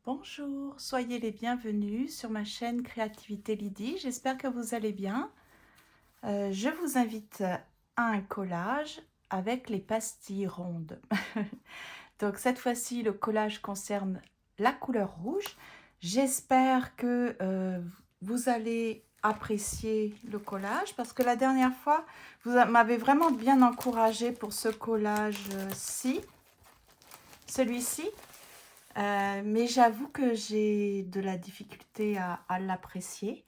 Bonjour, soyez les bienvenus sur ma chaîne Créativité Lydie. J'espère que vous allez bien. Je vous invite à un collage avec les pastilles rondes. Donc cette fois-ci, le collage concerne la couleur rouge. J'espère que vous allez apprécier le collage parce que la dernière fois, vous m'avez vraiment bien encouragé pour ce collage-ci, celui-ci. Mais j'avoue que j'ai de la difficulté à l'apprécier.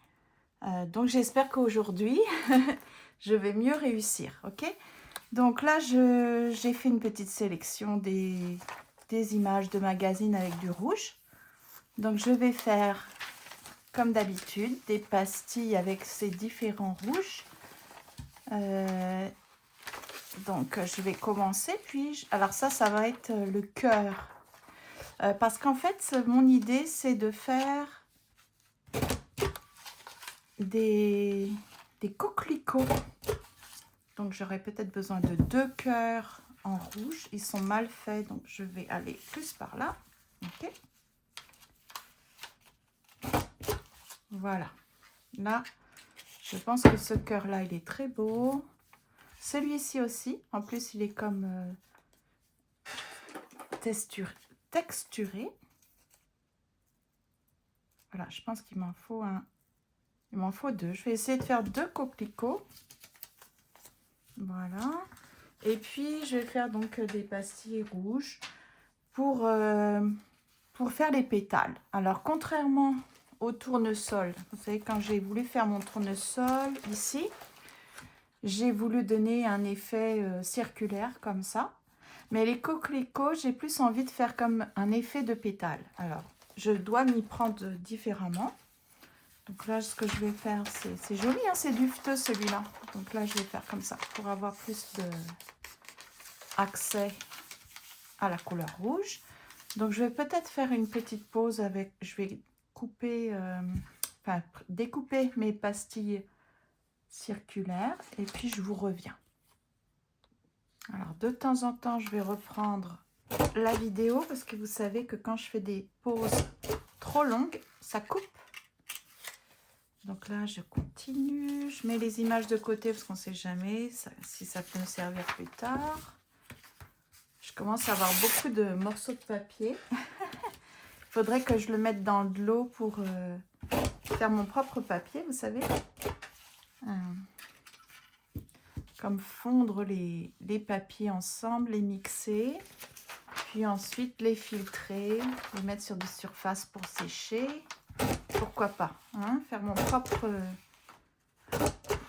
Donc j'espère qu'aujourd'hui, je vais mieux réussir. Ok? Donc là, j'ai fait une petite sélection des images de magazines avec du rouge. Donc je vais faire, comme d'habitude, des pastilles avec ces différents rouges. Donc je vais commencer. Alors ça va être le cœur. Parce qu'en fait, mon idée, c'est de faire des coquelicots. Donc, j'aurai peut-être besoin de 2 cœurs en rouge. Ils sont mal faits, donc je vais aller plus par là. Ok. Voilà. Là, je pense que ce cœur-là, il est très beau. Celui-ci aussi. En plus, il est comme texturé. Voilà, je pense qu'il m'en faut un. Il m'en faut 2. Je vais essayer de faire 2 coquelicots. Voilà. Et puis, je vais faire donc des pastilles rouges pour faire les pétales. Alors, contrairement au tournesol, vous savez, quand j'ai voulu faire mon tournesol ici, j'ai voulu donner un effet circulaire comme ça. Mais les coquelicots, j'ai plus envie de faire comme un effet de pétale. Alors, je dois m'y prendre différemment. Donc là, ce que je vais faire, c'est joli, hein, c'est dufteux celui-là. Donc là, je vais faire comme ça pour avoir plus d'accès à la couleur rouge. Donc, je vais peut-être faire une petite pause avec... Je vais couper, découper mes pastilles circulaires et puis je vous reviens. Alors, de temps en temps, je vais reprendre la vidéo parce que vous savez que quand je fais des pauses trop longues, ça coupe. Donc là, je continue. Je mets les images de côté parce qu'on ne sait jamais si ça peut me servir plus tard. Je commence à avoir beaucoup de morceaux de papier. Il faudrait que je le mette dans de l'eau pour faire mon propre papier, vous savez. Comme fondre les papiers ensemble, les mixer. Puis ensuite les filtrer, les mettre sur des surfaces pour sécher. Pourquoi pas, hein, faire mon propre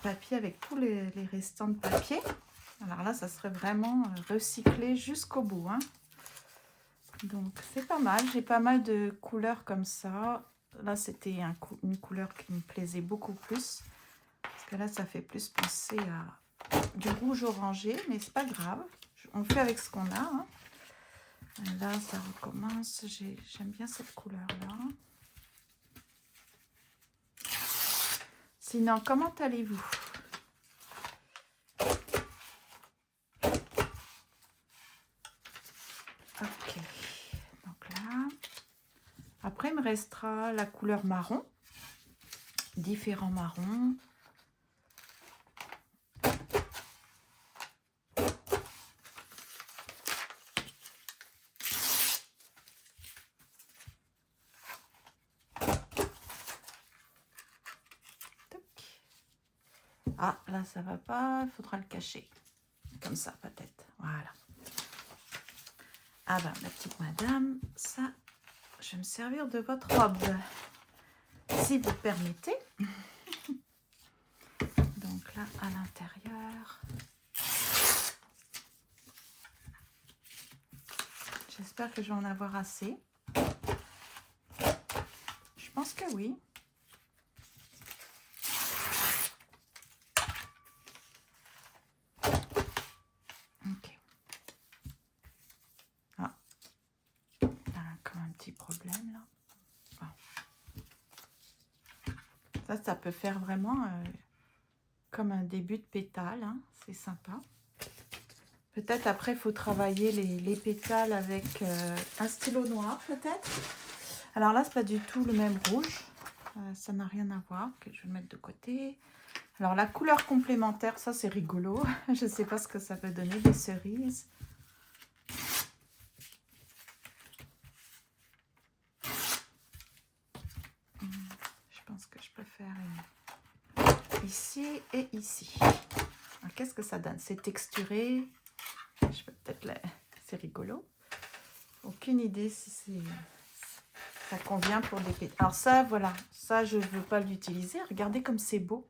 papier avec tous les restants de papier. Alors là, ça serait vraiment recyclé jusqu'au bout. Hein. Donc, c'est pas mal. J'ai pas mal de couleurs comme ça. Là, c'était une couleur qui me plaisait beaucoup plus. Parce que là, ça fait plus penser à du rouge orangé. Mais c'est pas grave. On fait avec ce qu'on a. Hein. Là, ça recommence. J'aime bien cette couleur-là. Sinon, comment allez-vous? Ok. Donc là, après, il me restera la couleur marron. Différents marrons. Ah, là, ça va pas. Il faudra le cacher. Comme ça, peut-être. Voilà. Ah ben, la petite madame, ça, je vais me servir de votre robe. Si vous permettez. Donc là, à l'intérieur. J'espère que je vais en avoir assez. Je pense que oui. Ok. Ah. Il y a comme un petit problème là. Ah. Ça peut faire vraiment comme un début de pétale. Hein. C'est sympa. Peut-être après, il faut travailler les pétales avec un stylo noir, peut-être. Alors là, c'est pas du tout le même rouge. Ça n'a rien à voir. Que je vais le mettre de côté. Alors la couleur complémentaire, ça c'est rigolo. Je sais pas ce que ça peut donner, des cerises. Je pense que je peux faire ici et ici. Qu'est-ce que ça donne? C'est texturé. Je peux peut-être la... C'est rigolo. Aucune idée si ça convient pour des pétales. Alors ça, voilà. Ça, je ne veux pas l'utiliser. Regardez comme c'est beau.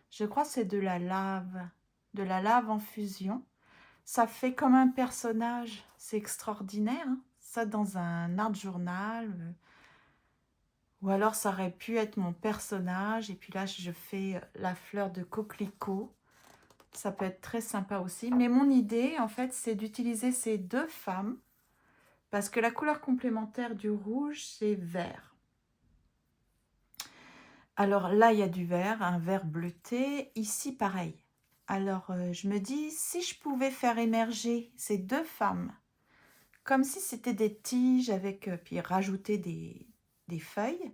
Je crois que c'est de la lave. De la lave en fusion. Ça fait comme un personnage. C'est extraordinaire. Hein, ça, dans un art journal. Ou alors, ça aurait pu être mon personnage. Et puis là, je fais la fleur de coquelicot. Ça peut être très sympa aussi. Mais mon idée, en fait, c'est d'utiliser ces deux femmes. Parce que la couleur complémentaire du rouge, c'est vert. Alors là, il y a du vert, un vert bleuté. Ici, pareil. Alors, je me dis, si je pouvais faire émerger ces deux femmes, comme si c'était des tiges, avec puis rajouter des feuilles,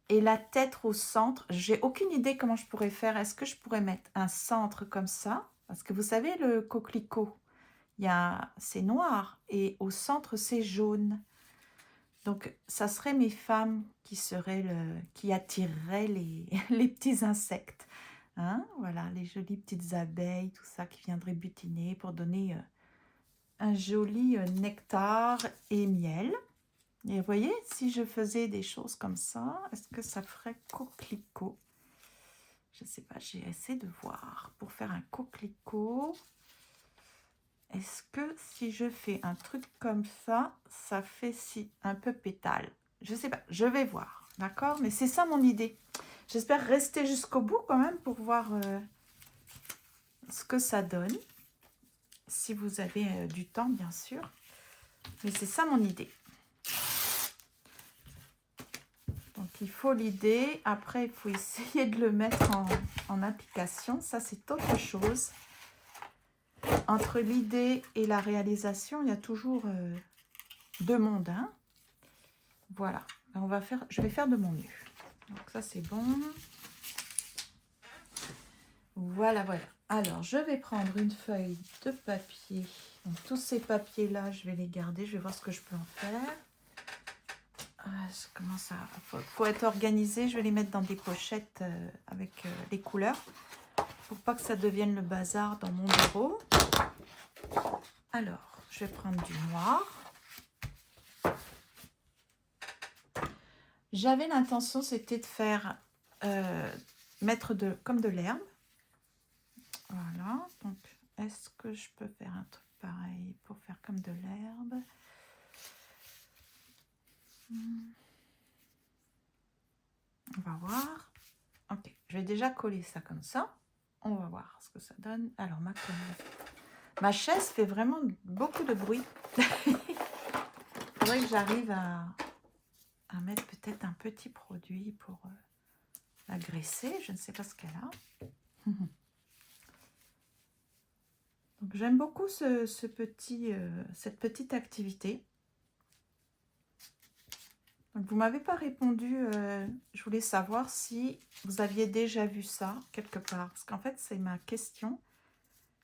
et la tête au centre, j'ai aucune idée comment je pourrais faire. Est-ce que je pourrais mettre un centre comme ça? Parce que vous savez, le coquelicot, c'est noir, et au centre, c'est jaune. Donc, ça serait mes femmes qui attireraient les petits insectes. Hein, voilà, les jolies petites abeilles, tout ça qui viendraient butiner pour donner un joli nectar et miel. Et vous voyez, si je faisais des choses comme ça, est-ce que ça ferait coquelicot? Je ne sais pas, j'ai essayé de voir. Pour faire un coquelicot, est-ce que si je fais un truc comme ça, ça fait un peu pétale? Je ne sais pas, je vais voir, d'accord? Mais c'est ça mon idée. J'espère rester jusqu'au bout quand même pour voir ce que ça donne. Si vous avez du temps, bien sûr. Mais c'est ça mon idée. Donc, il faut l'idée. Après, il faut essayer de le mettre en application. Ça, c'est autre chose. Entre l'idée et la réalisation, il y a toujours deux mondes. Hein. Voilà. Je vais faire de mon mieux. Donc, ça, c'est bon. Voilà, voilà. Alors, je vais prendre une feuille de papier. Donc, tous ces papiers-là, je vais les garder. Je vais voir ce que je peux en faire. Faut être organisé. Je vais les mettre dans des pochettes avec les couleurs pour pas que ça devienne le bazar dans mon bureau. Alors, je vais prendre du noir. J'avais l'intention, c'était de faire mettre comme de l'herbe. Voilà. Donc, est-ce que je peux faire un truc pareil pour faire comme de l'herbe? On va voir. Ok, je vais déjà coller ça comme ça. On va voir ce que ça donne. Alors, ma chaise fait vraiment beaucoup de bruit. Il faudrait que j'arrive à mettre peut-être un petit produit pour la graisser. Je ne sais pas ce qu'elle a. Donc, j'aime beaucoup cette petite activité. Donc, vous ne m'avez pas répondu. Je voulais savoir si vous aviez déjà vu ça quelque part. Parce qu'en fait, c'est ma question.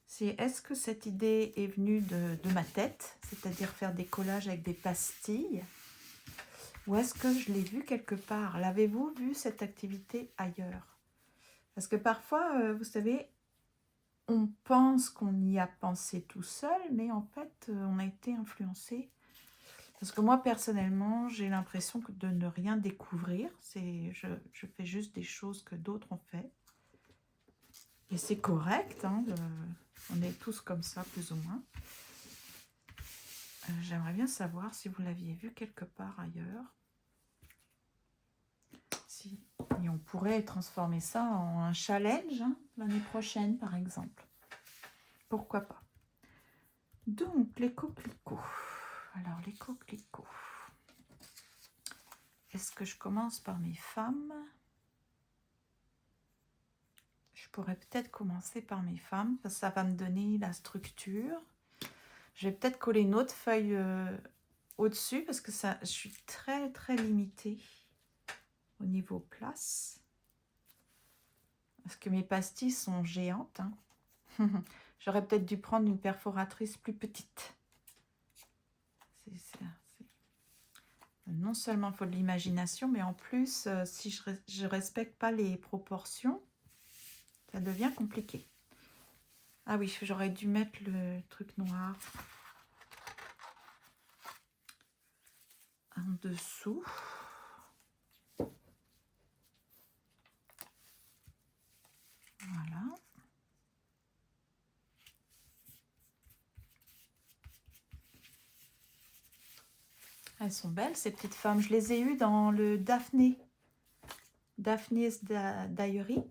C'est est-ce que cette idée est venue de ma tête, c'est-à-dire faire des collages avec des pastilles, ou est-ce que je l'ai vue quelque part? L'avez-vous vu cette activité ailleurs? Parce que parfois, vous savez, on pense qu'on y a pensé tout seul, mais en fait, on a été influencé. Parce que moi, personnellement, j'ai l'impression de ne rien découvrir. Je fais juste des choses que d'autres ont fait. Et c'est correct, hein, on est tous comme ça, plus ou moins. J'aimerais bien savoir si vous l'aviez vu quelque part ailleurs. Et on pourrait transformer ça en un challenge hein, l'année prochaine, par exemple. Pourquoi pas? Donc, les coquelicots. Alors, les coquelicots. Est-ce que je commence par mes femmes? Je pourrais peut-être commencer par mes femmes, parce que ça va me donner la structure. Je vais peut-être coller une autre feuille au-dessus parce que ça, je suis très très limitée au niveau place. Parce que mes pastilles sont géantes. Hein. J'aurais peut-être dû prendre une perforatrice plus petite. Non seulement il faut de l'imagination, mais en plus, si je respecte pas les proportions, ça devient compliqué. Ah oui, j'aurais dû mettre le truc noir en dessous. Voilà. Elles sont belles, ces petites femmes. Je les ai eues dans le Daphne's Diary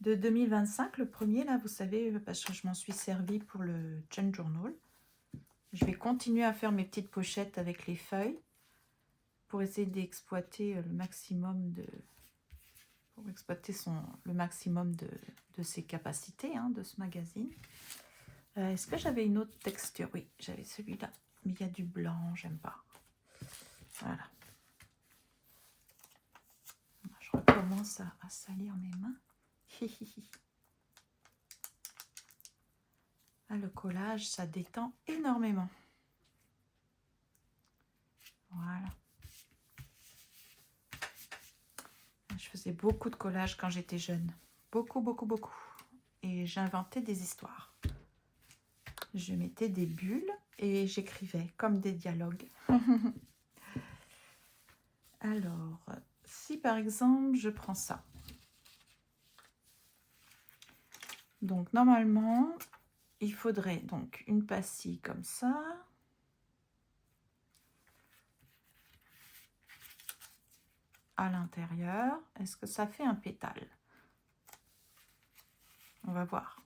de 2025. Le premier, là, vous savez, parce que je m'en suis servie pour le Jane Journal. Je vais continuer à faire mes petites pochettes avec les feuilles pour essayer d'exploiter le maximum de... Pour exploiter le maximum de ses capacités, hein, de ce magazine. Est-ce que j'avais une autre texture? Oui, j'avais celui-là. Mais il y a du blanc, j'aime pas. Voilà. Je recommence à salir mes mains. Ah, le collage, ça détend énormément. Voilà. Je faisais beaucoup de collage quand j'étais jeune. Beaucoup, beaucoup, beaucoup. Et j'inventais des histoires. Je mettais des bulles et j'écrivais comme des dialogues. Alors, si par exemple, je prends ça. Donc, normalement, il faudrait donc une pastille comme ça. À l'intérieur. Est-ce que ça fait un pétale? On va voir.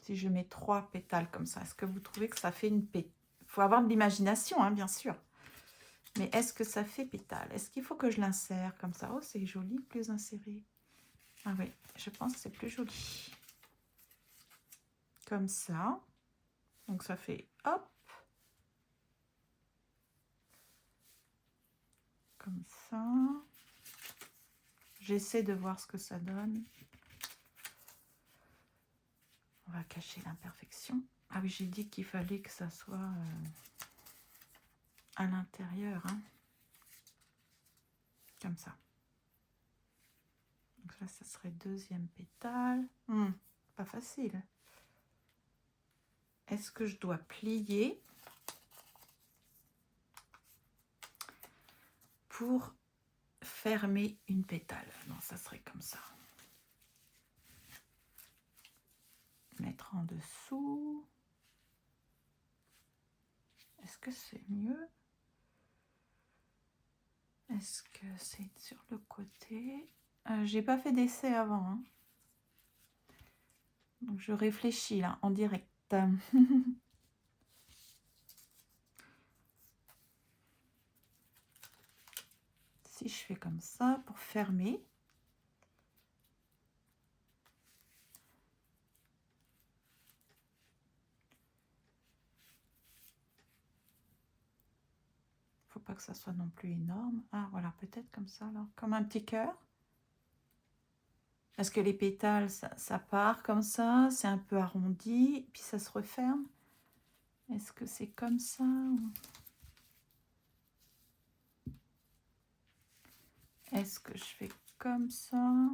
Si je mets 3 pétales comme ça, est-ce que vous trouvez que ça fait une pétale? Il faut avoir de l'imagination, hein, bien sûr. Mais est-ce que ça fait pétale? Est-ce qu'il faut que je l'insère comme ça? Oh, c'est joli, plus inséré. Ah oui, je pense que c'est plus joli. Comme ça. Donc ça fait hop. Comme ça. J'essaie de voir ce que ça donne. On va cacher l'imperfection. Ah oui, j'ai dit qu'il fallait que ça soit à l'intérieur. Hein. Comme ça. Donc là, ça serait deuxième pétale. Pas facile. Est-ce que je dois plier pour fermer une pétale? Non, ça serait comme ça. Mettre en dessous. Est-ce que c'est mieux? Est-ce que c'est sur le côté? J'ai pas fait d'essai avant. Hein. Donc je réfléchis là, en direct. Si je fais comme ça pour fermer. Faut pas que ça soit non plus énorme. Ah voilà, peut-être comme ça alors, comme un petit cœur. Est-ce que les pétales, ça part comme ça, c'est un peu arrondi, puis ça se referme? Est-ce que c'est comme ça ou... Est-ce que je fais comme ça?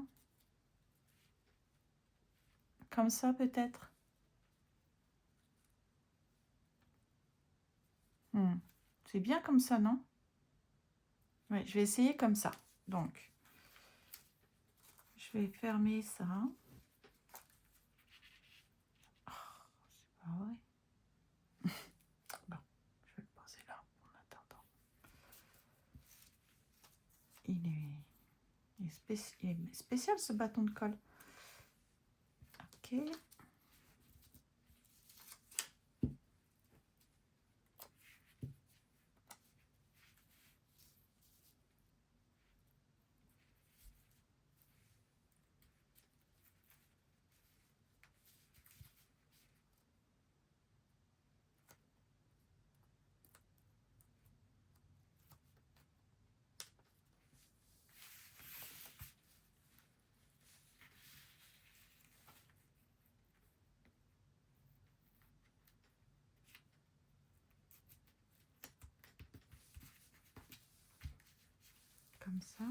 Comme ça peut-être? C'est bien comme ça, non? Oui, je vais essayer comme ça. Donc, je vais fermer ça. Oh, c'est pas vrai. Bon, je vais le poser là en attendant. Il est spécial ce bâton de colle. Ok. comme ça.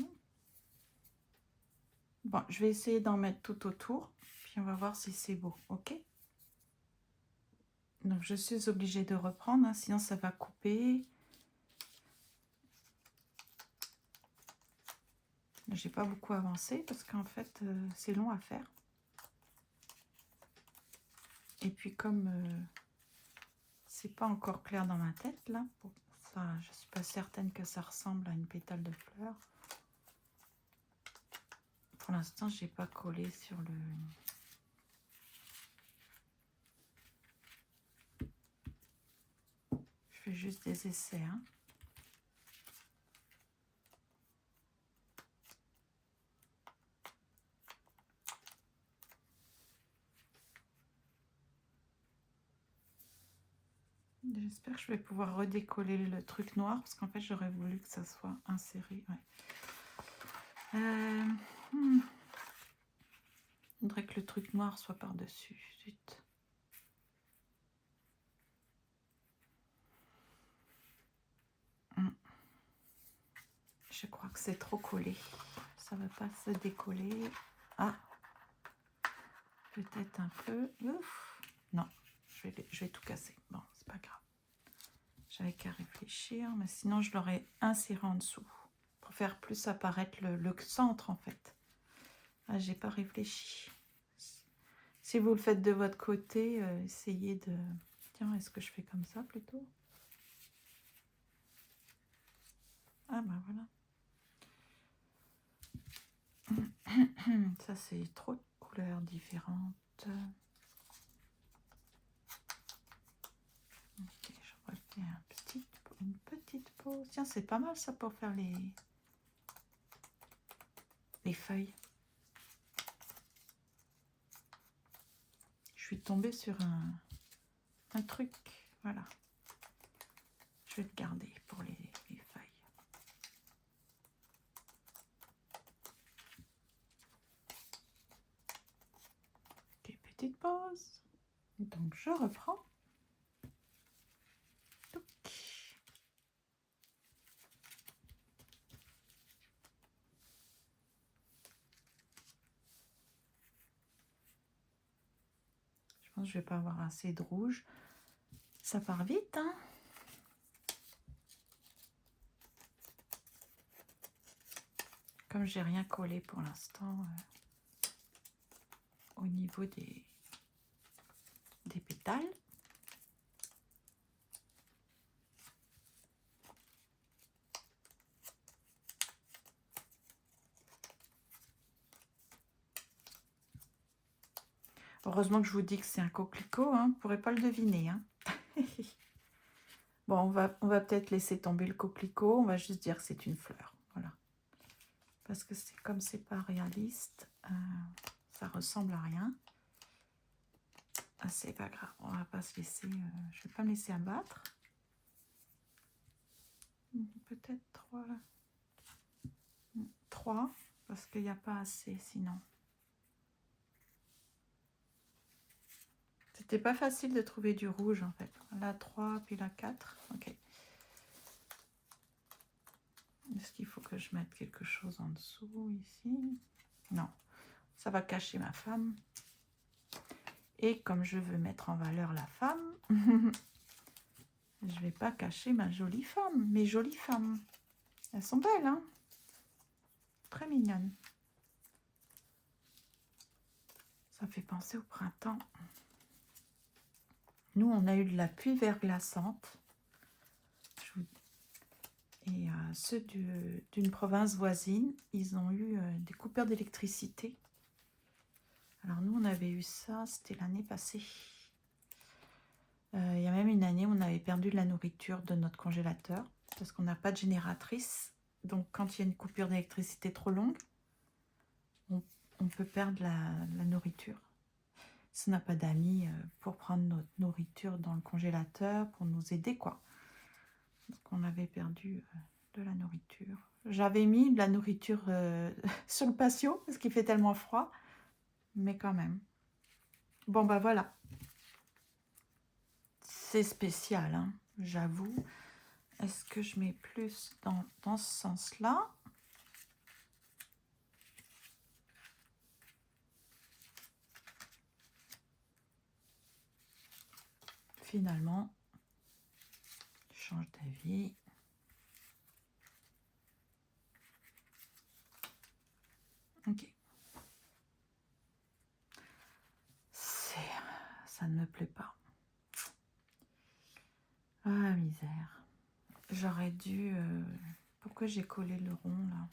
Bon, je vais essayer d'en mettre tout autour, puis on va voir si c'est beau, ok? Donc je suis obligée de reprendre, hein, sinon ça va couper. J'ai pas beaucoup avancé parce qu'en fait c'est long à faire. Et puis comme c'est pas encore clair dans ma tête là, pour ça, je suis pas certaine que ça ressemble à une pétale de fleur. Pour l'instant, j'ai pas collé sur le... Je fais juste des essais, hein. J'espère que je vais pouvoir redécoller le truc noir parce qu'en fait j'aurais voulu que ça soit inséré. Ouais. Il faudrait que le truc noir soit par-dessus. Zut. Je crois que c'est trop collé. Ça va pas se décoller. Ah, peut-être un peu. Ouf. Non, je vais tout casser. Bon, c'est pas grave. J'avais qu'à réfléchir, mais sinon je l'aurais inséré en dessous pour faire plus apparaître le centre en fait. Ah, j'ai pas réfléchi. Si vous le faites de votre côté, essayez de... Tiens, est-ce que je fais comme ça plutôt? Ah ben voilà. Ça c'est trop de couleurs différentes. Ok, je refais une petite pause. Tiens, c'est pas mal ça pour faire les feuilles. Je suis tombée sur un truc. Voilà. Je vais le garder pour les feuilles. Ok, petite pause. Donc je reprends. Je pense que je vais pas avoir assez de rouge. Ça part vite, hein? Comme j'ai rien collé pour l'instant au niveau des pétales. Heureusement que je vous dis que c'est un coquelicot, hein, vous ne pourrez pas le deviner. Hein. Bon, on va peut-être laisser tomber le coquelicot, on va juste dire que c'est une fleur. Voilà. Parce que c'est comme c'est pas réaliste, ça ressemble à rien. Ah, c'est pas grave, on va pas se laisser, je vais pas me laisser abattre. Peut-être 3, parce qu'il n'y a pas assez sinon. C'était pas facile de trouver du rouge en fait. La 3, puis la 4. Ok. Est-ce qu'il faut que je mette quelque chose en dessous ici? Non. Ça va cacher ma femme. Et comme je veux mettre en valeur la femme, je vais pas cacher ma jolie femme. Mes jolies femmes. Elles sont belles, hein? Très mignonnes. Ça fait penser au printemps. Nous, on a eu de la pluie verglaçante. Et ceux d'une province voisine, ils ont eu des coupures d'électricité. Alors nous, on avait eu ça, c'était l'année passée. Il y a même une année, on avait perdu de la nourriture de notre congélateur parce qu'on n'a pas de génératrice. Donc quand il y a une coupure d'électricité trop longue, on peut perdre la nourriture. Si on n'a pas d'amis pour prendre notre nourriture dans le congélateur, pour nous aider, quoi. Donc on avait perdu de la nourriture. J'avais mis de la nourriture sur le patio parce qu'il fait tellement froid. Mais quand même. Bon, bah voilà. C'est spécial, hein, j'avoue. Est-ce que je mets plus dans ce sens-là? finalement, tu changes d'avis. Ok. Ça ne me plaît pas. Ah, misère. J'aurais dû... Pourquoi j'ai collé le rond, là?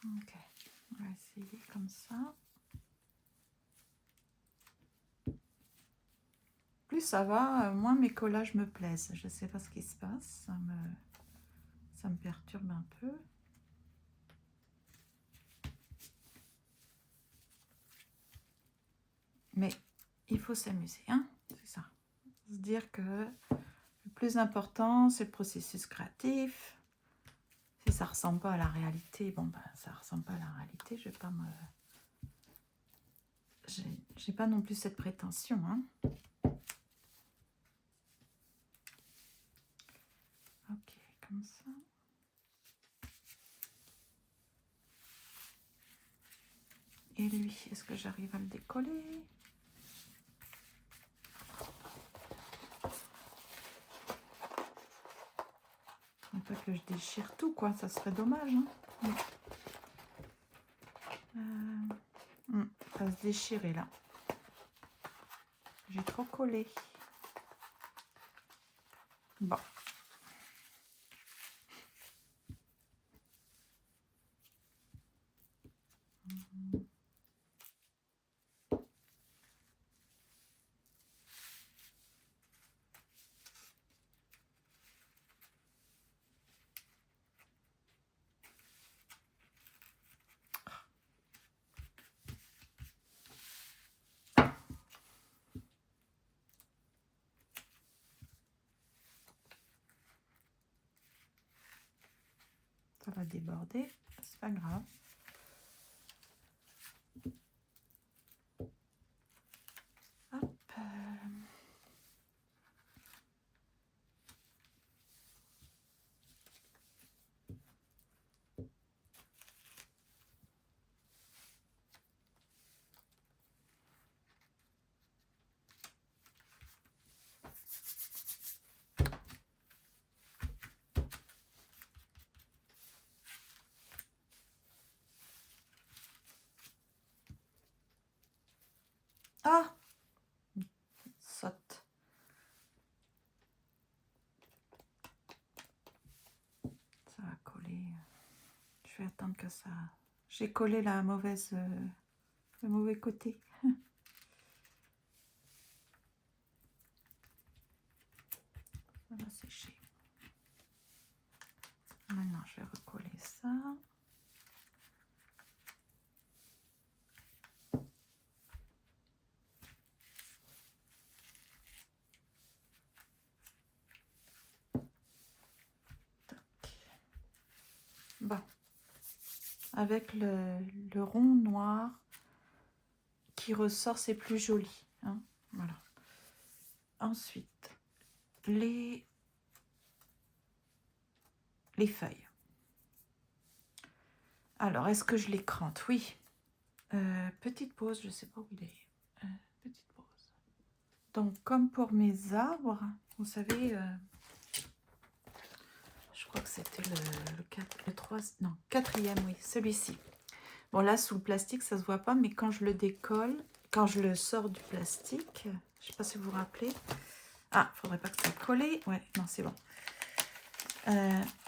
Ok. On va essayer comme ça. Plus ça va, moins mes collages me plaisent. Je ne sais pas ce qui se passe. Ça me perturbe un peu. Mais il faut s'amuser, hein, c'est ça. Se dire que le plus important, c'est le processus créatif. Si ça ne ressemble pas à la réalité, bon, ben, ça ne ressemble pas à la réalité. Je vais pas me... J'ai pas non plus cette prétention, hein. Ok, comme ça. Et lui, est-ce que j'arrive à le décoller? Pas que je déchire tout, quoi, ça serait dommage, hein. Ça va se déchirer, là. J'ai trop collé. Bon. Ça va déborder, c'est pas grave. Hop. Ah, saute. Ça va coller. Je vais attendre que ça... J'ai collé la mauvaise... le mauvais côté. Ça va sécher. Maintenant, je vais recoller ça. Bon. Avec le rond noir qui ressort, c'est plus joli, hein. Voilà. Ensuite, les feuilles. Alors, est-ce que je les crante? Oui. Petite pause, je ne sais pas où il est. Petite pause. Donc, comme pour mes arbres, vous savez, je crois que c'était le 3, non, 4e, oui, celui-ci. Bon, là, sous le plastique, ça ne se voit pas, mais quand je le décolle, quand je le sors du plastique, je ne sais pas si vous vous rappelez. Ah, il ne faudrait pas que ça colle. Ouais, non, c'est bon.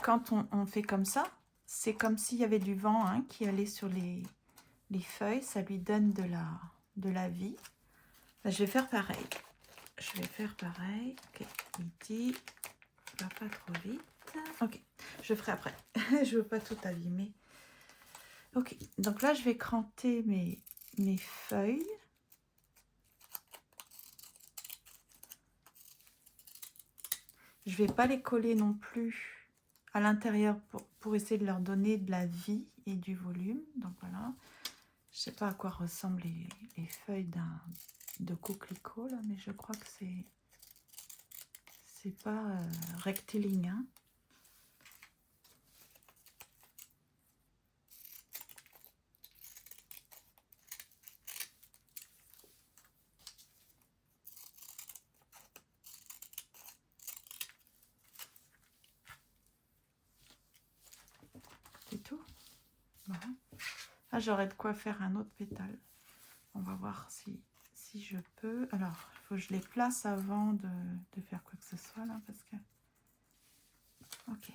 Quand on fait comme ça, c'est comme s'il y avait du vent, hein, qui allait sur les feuilles. Ça lui donne de la vie. Là, je vais faire pareil. Ok, il dit, va pas trop vite. Ok, je ferai après. Je veux pas tout abîmer. Ok, donc là, je vais cranter mes feuilles. Je vais pas les coller non plus à l'intérieur pour essayer de leur donner de la vie et du volume. Donc voilà, je sais pas à quoi ressemblent les feuilles de coquelicot là, mais je crois que c'est C'est pas rectiligne, hein. C'est tout. Voilà. Ah, j'aurais de quoi faire un autre pétale. On va voir si je peux. Alors, il faut que je les place avant de faire quoi que ce soit là, parce que... Ok.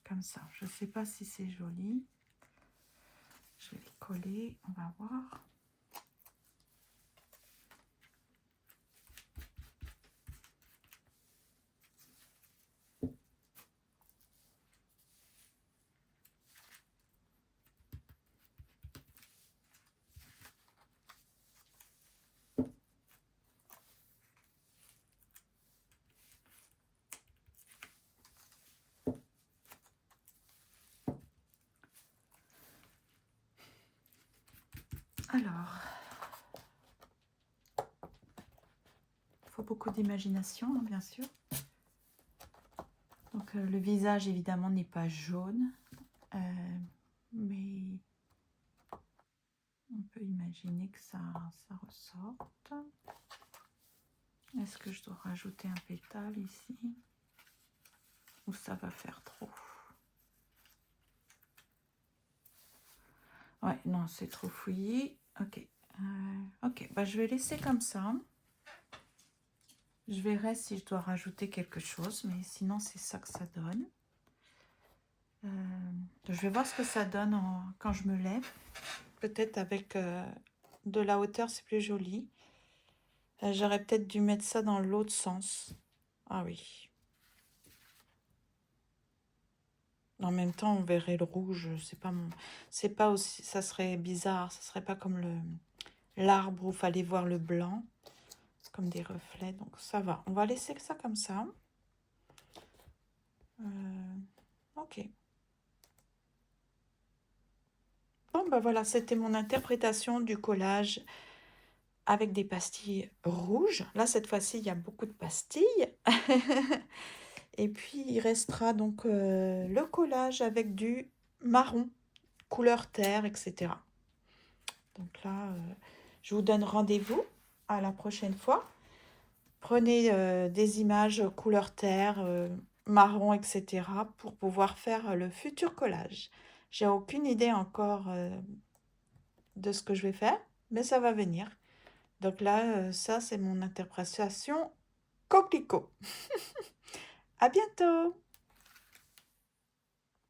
Comme ça. Je ne sais pas si c'est joli. Je vais les coller. On va voir. Alors, il faut beaucoup d'imagination, hein, bien sûr. Donc, le visage, évidemment, n'est pas jaune. Mais on peut imaginer que ça ressorte. Est-ce que je dois rajouter un pétale ici? Ou ça va faire trop? Ouais, non, c'est trop fouillis. Ok. Ok, bah, je vais laisser comme ça. Je verrai si je dois rajouter quelque chose, mais sinon, c'est ça que ça donne. Je vais voir ce que ça donne quand je me lève. Peut-être avec de la hauteur, c'est plus joli. J'aurais peut-être dû mettre ça dans l'autre sens. Ah oui. En même temps, on verrait le rouge. C'est pas aussi. Ça serait bizarre. Ça serait pas comme l'arbre où il fallait voir le blanc. Comme des reflets. Donc ça va. On va laisser ça comme ça. Ok. Bon, ben voilà, c'était mon interprétation du collage avec des pastilles rouges. Là, cette fois-ci, il y a beaucoup de pastilles. Et puis, il restera donc le collage avec du marron, couleur terre, etc. Donc là, je vous donne rendez-vous à la prochaine fois. Prenez des images couleur terre, marron, etc. pour pouvoir faire le futur collage. J'ai aucune idée encore de ce que je vais faire, mais ça va venir. Donc là, ça, c'est mon interprétation coquelicot. À bientôt!